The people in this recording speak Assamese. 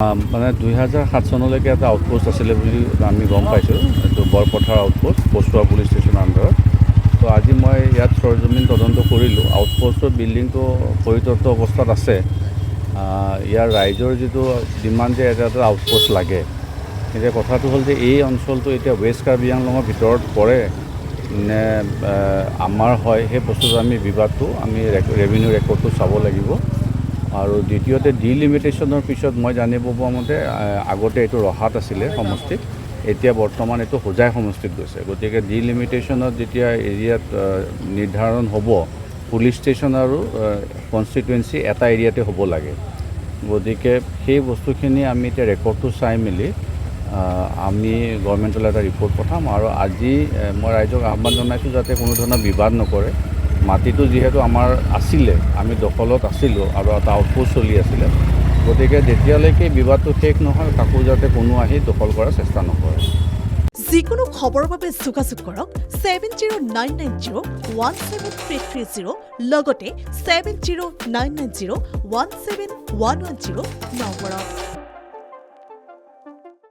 মানে 2007 চনলৈকে এটা আউটপোষ্ট আছিলে বুলি আমি গম পাইছোঁ, এইটো বৰপথাৰ আউটপোষ্ট পচুৱা পুলিচ ষ্টেচনৰ আণ্ডাৰত। তো আজি মই ইয়াত সৰজমিন তদন্ত কৰিলোঁ। আউটপোষ্টৰ বিল্ডিংটো পৰিত্যক্ত অৱস্থাত আছে। ইয়াৰ ৰাইজৰ যিটো ডিমাণ্ড যে এটা আউটপোষ্ট লাগে, এতিয়া কথাটো হ'ল যে এই অঞ্চলটো এতিয়া ৱেষ্ট কাৰ্বি আংলঙৰ ভিতৰত পৰে নে আমাৰ হয়, সেই বস্তুটো আমি বিবাদটো আমি ৰেভিনিউ ৰেকৰ্ডটো চাব লাগিব। আৰু দ্বিতীয়তে ডিলিমিটেশ্যনৰ পিছত মই জানিব পোৱা মতে আগতে এইটো ৰহাত আছিলে সমষ্টিত, এতিয়া বৰ্তমান এইটো হোজাই সমষ্টিত গৈছে। গতিকে ডিলিমিটেশ্যনত যেতিয়া এৰিয়াত নিৰ্ধাৰণ হ'ব, পুলিচ ষ্টেচন আৰু কনষ্টিটুৱেঞ্চি এটা এৰিয়াতে হ'ব লাগে। গতিকে সেই বস্তুখিনি আমি এতিয়া ৰেকৰ্ডটো চাই মেলি আমি গভৰ্ণমেণ্টলৈ এটা ৰিপৰ্ট পঠাম। আৰু আজি মই ৰাইজক আহ্বান জনাইছোঁ যাতে কোনো ধৰণৰ বিবাদ নকৰে। মাটিটো যিহেতু আমাৰ আছিলে, আমি দখলত আছিলোঁ আৰু এটা আউটপোষ্ট চলি আছিলে, গতিকে যেতিয়ালৈকে বিবাদটো শেষ নহয় কাকো যাতে কোনো আহি দখল কৰাৰ চেষ্টা নকৰে। যিকোনো খবৰৰ বাবে যোগাযোগ কৰক 7099017330 লগতে 7099017110 নম্বৰত।